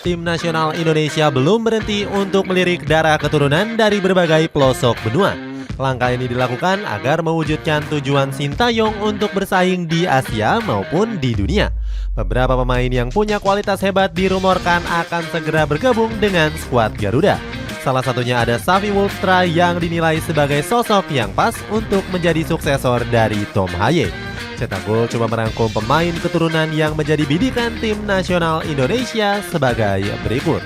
Tim nasional Indonesia belum berhenti untuk melirik darah keturunan dari berbagai pelosok benua. Langkah ini dilakukan agar mewujudkan tujuan Sintayong untuk bersaing di Asia maupun di dunia. Beberapa pemain yang punya kualitas hebat dirumorkan akan segera bergabung dengan skuad Garuda. Salah satunya ada Xavi Wulfstra yang dinilai sebagai sosok yang pas untuk menjadi suksesor dari Tom Haye. Cetak Gol coba merangkum pemain keturunan yang menjadi bidikan tim nasional Indonesia sebagai berikut.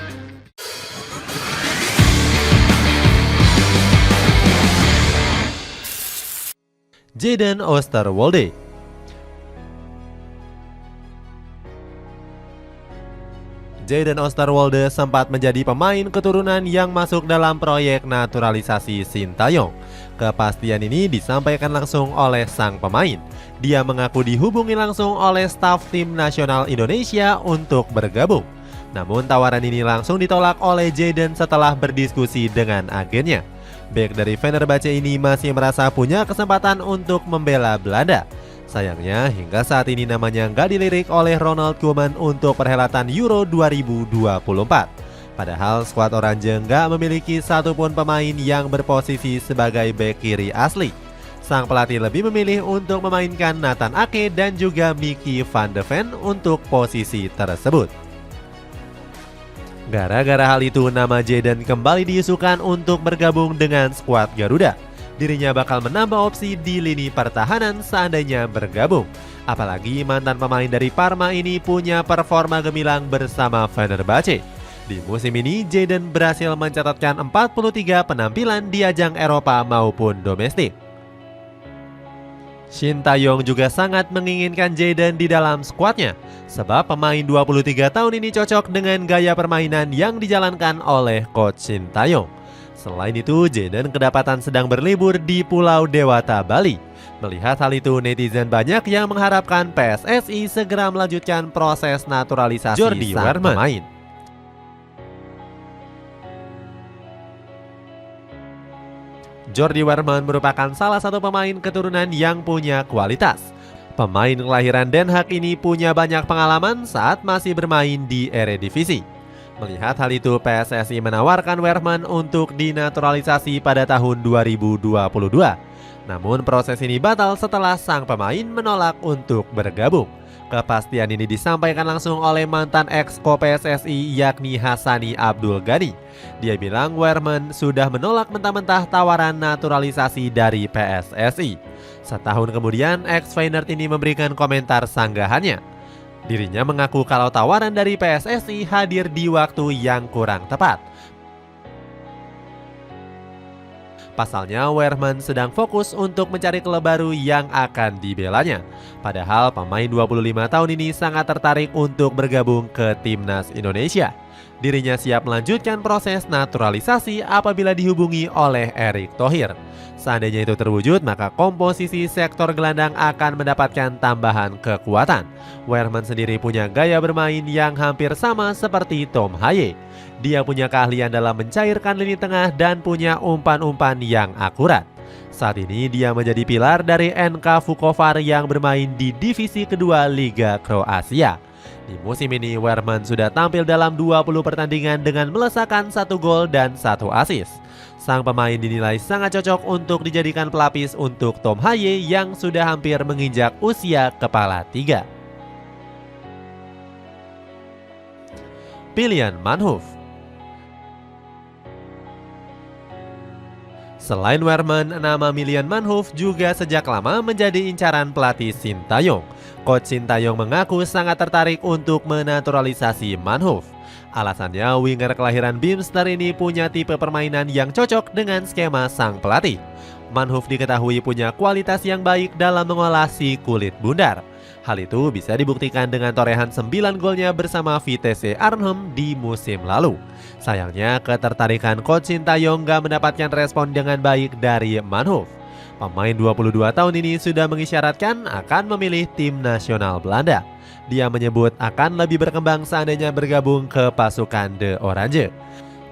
Jadon Oosterwolde. Jadon Oosterwolde sempat menjadi pemain keturunan yang masuk dalam proyek naturalisasi Sintayong. Kepastian ini disampaikan langsung oleh sang pemain. Dia mengaku dihubungi langsung oleh staf tim nasional Indonesia untuk bergabung. Namun tawaran ini langsung ditolak oleh Jadon setelah berdiskusi dengan agennya. Bek dari Fenerbahce ini masih merasa punya kesempatan untuk membela Belanda. Sayangnya hingga saat ini namanya nggak dilirik oleh Ronald Koeman untuk perhelatan Euro 2024. Padahal skuad Oranje nggak memiliki satupun pemain yang berposisi sebagai bek kiri asli. Sang pelatih lebih memilih untuk memainkan Nathan Ake dan juga Mickey van de Ven untuk posisi tersebut. Gara-gara hal itu, nama Jadon kembali diisukan untuk bergabung dengan skuad Garuda. Dirinya bakal menambah opsi di lini pertahanan seandainya bergabung. Apalagi mantan pemain dari Parma ini punya performa gemilang bersama Fenerbahce. Di musim ini, Jadon berhasil mencatatkan 43 penampilan di ajang Eropa maupun domestik. Sintayong juga sangat menginginkan Jadon di dalam skuadnya, sebab pemain 23 tahun ini cocok dengan gaya permainan yang dijalankan oleh Coach Sintayong. Selain itu, Jadon kedapatan sedang berlibur di Pulau Dewata, Bali. Melihat hal itu, netizen banyak yang mengharapkan PSSI segera melanjutkan proses naturalisasi sang pemain. Jordi Weerman merupakan salah satu pemain keturunan yang punya kualitas. Pemain kelahiran Den Haag ini punya banyak pengalaman saat masih bermain di Eredivisie. Melihat hal itu, PSSI menawarkan Weerman untuk dinaturalisasi pada tahun 2022. Namun proses ini batal setelah sang pemain menolak untuk bergabung. Kepastian ini disampaikan langsung oleh mantan ex-ko PSSI yakni Hassani Abdul Ghani. Dia bilang Weerman sudah menolak mentah-mentah tawaran naturalisasi dari PSSI. Setahun kemudian, ex-Feyenoord ini memberikan komentar sanggahannya. Dirinya mengaku kalau tawaran dari PSSI hadir di waktu yang kurang tepat. Pasalnya, Weerman sedang fokus untuk mencari klub baru yang akan dibelanya. Padahal pemain 25 tahun ini sangat tertarik untuk bergabung ke Timnas Indonesia. Dirinya siap melanjutkan proses naturalisasi apabila dihubungi oleh Erick Thohir. Seandainya itu terwujud, maka komposisi sektor gelandang akan mendapatkan tambahan kekuatan. Weerman sendiri punya gaya bermain yang hampir sama seperti Tom Haye. Dia punya keahlian dalam mencairkan lini tengah dan punya umpan-umpan yang akurat. Saat ini dia menjadi pilar dari NK Vukovar yang bermain di divisi kedua Liga Kroasia. Di musim ini, Weerman sudah tampil dalam 20 pertandingan dengan melesakkan 1 gol dan 1 assist. Sang pemain dinilai sangat cocok untuk dijadikan pelapis untuk Tom Haye yang sudah hampir menginjak usia kepala 3. Pilihan Manhoef. Selain Weerman, nama Milian Manhoef juga sejak lama menjadi incaran pelatih Sintayong. Coach Sintayong mengaku sangat tertarik untuk menaturalisasi Manhoef. Alasannya, winger kelahiran Bimster ini punya tipe permainan yang cocok dengan skema sang pelatih. Manhoef diketahui punya kualitas yang baik dalam mengolah si kulit bundar. Hal itu bisa dibuktikan dengan torehan 9 golnya bersama Vitesse Arnhem di musim lalu. Sayangnya, ketertarikan Coach Sintayong gak mendapatkan respon dengan baik dari Manhoef. Pemain 22 tahun ini sudah mengisyaratkan akan memilih tim nasional Belanda. Dia menyebut akan lebih berkembang seandainya bergabung ke pasukan The Oranje.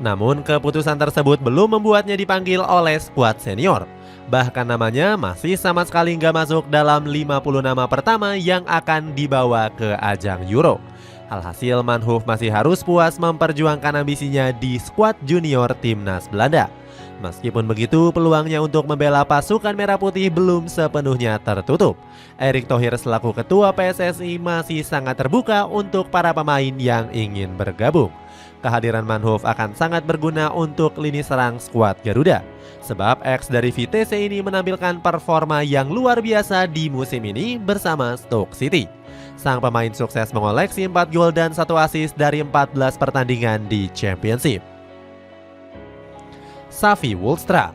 Namun keputusan tersebut belum membuatnya dipanggil oleh skuad senior. Bahkan namanya masih sama sekali nggak masuk dalam 50 nama pertama yang akan dibawa ke ajang Euro. Alhasil Manhoef masih harus puas memperjuangkan ambisinya di skuad junior timnas Belanda. Meskipun begitu, peluangnya untuk membela pasukan merah putih belum sepenuhnya tertutup. Erick Thohir selaku ketua PSSI masih sangat terbuka untuk para pemain yang ingin bergabung. Kehadiran Manhoef akan sangat berguna untuk lini serang skuad Garuda. Sebab ex dari VTC ini menampilkan performa yang luar biasa di musim ini bersama Stoke City. Sang pemain sukses mengoleksi 4 gol dan 1 assist dari 14 pertandingan di Championship. Xavi Woolstra.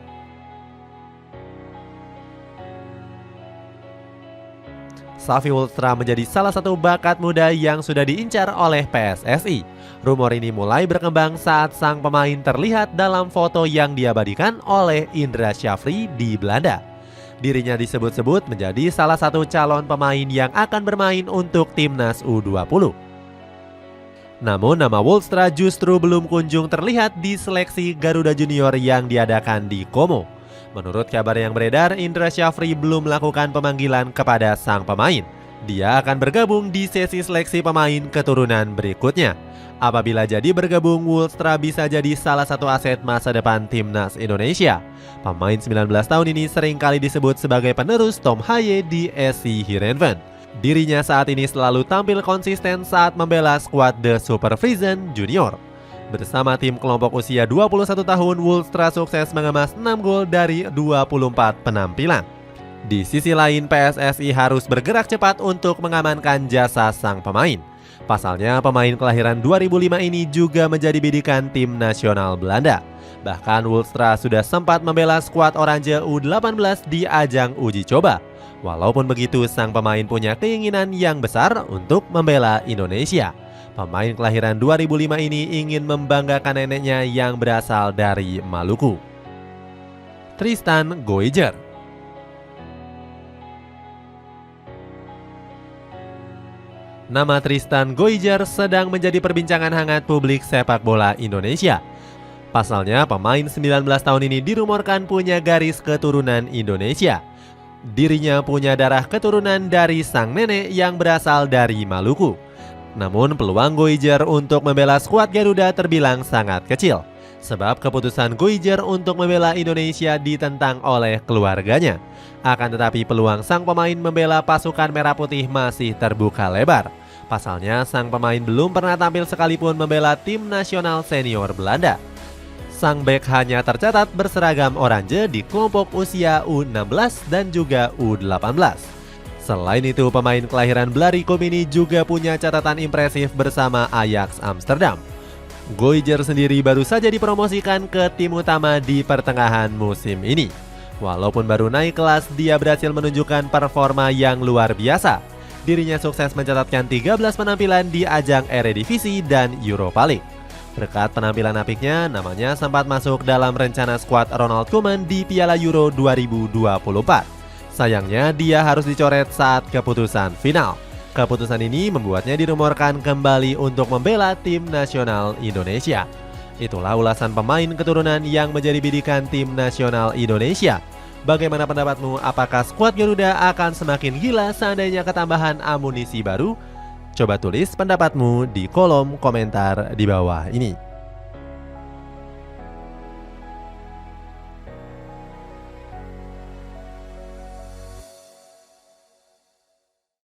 Xavi Woolstra menjadi salah satu bakat muda yang sudah diincar oleh PSSI. Rumor ini mulai berkembang saat sang pemain terlihat dalam foto yang diabadikan oleh Indra Syafri di Belanda. Dirinya disebut-sebut menjadi salah satu calon pemain yang akan bermain untuk timnas U20. Namun nama Woolstra justru belum kunjung terlihat di seleksi Garuda Junior yang diadakan di Como. Menurut kabar yang beredar, Indra Syafri belum melakukan pemanggilan kepada sang pemain. Dia akan bergabung di sesi seleksi pemain keturunan berikutnya. Apabila jadi bergabung, Woolstra bisa jadi salah satu aset masa depan timnas Indonesia. Pemain 19 tahun ini seringkali disebut sebagai penerus Tom Haye di SC Heerenveen. Dirinya saat ini selalu tampil konsisten saat membela skuad The Super Friesen Junior. Bersama tim kelompok usia 21 tahun, Woolstra sukses mengemas 6 gol dari 24 penampilan. Di sisi lain, PSSI harus bergerak cepat untuk mengamankan jasa sang pemain. Pasalnya, pemain kelahiran 2005 ini juga menjadi bidikan tim nasional Belanda. Bahkan Woolstra sudah sempat membela skuad Oranje U18 di ajang uji coba. Walaupun begitu, sang pemain punya keinginan yang besar untuk membela Indonesia. Pemain kelahiran 2005 ini ingin membanggakan neneknya yang berasal dari Maluku. Tristan Goijer. Nama Tristan Goijer sedang menjadi perbincangan hangat publik sepak bola Indonesia. Pasalnya, pemain 19 tahun ini dirumorkan punya garis keturunan Indonesia. Dirinya punya darah keturunan dari sang nenek yang berasal dari Maluku. Namun peluang Goijer untuk membela skuad Garuda terbilang sangat kecil. Sebab keputusan Goijer untuk membela Indonesia ditentang oleh keluarganya. Akan tetapi peluang sang pemain membela pasukan merah putih masih terbuka lebar. Pasalnya sang pemain belum pernah tampil sekalipun membela tim nasional senior Belanda. Sang bek hanya tercatat berseragam oranye di kelompok usia U16 dan juga U18. Selain itu, pemain kelahiran Blarikum ini juga punya catatan impresif bersama Ajax Amsterdam. Goijer sendiri baru saja dipromosikan ke tim utama di pertengahan musim ini. Walaupun baru naik kelas, dia berhasil menunjukkan performa yang luar biasa. Dirinya sukses mencatatkan 13 penampilan di ajang Eredivisie dan Europa League. Berkat penampilan apiknya, namanya sempat masuk dalam rencana skuad Ronald Koeman di Piala Euro 2024. Sayangnya, dia harus dicoret saat keputusan final. Keputusan ini membuatnya dirumorkan kembali untuk membela tim nasional Indonesia. Itulah ulasan pemain keturunan yang menjadi bidikan tim nasional Indonesia. Bagaimana pendapatmu? Apakah skuad Garuda akan semakin gila seandainya ketambahan amunisi baru? Coba tulis pendapatmu di kolom komentar di bawah ini.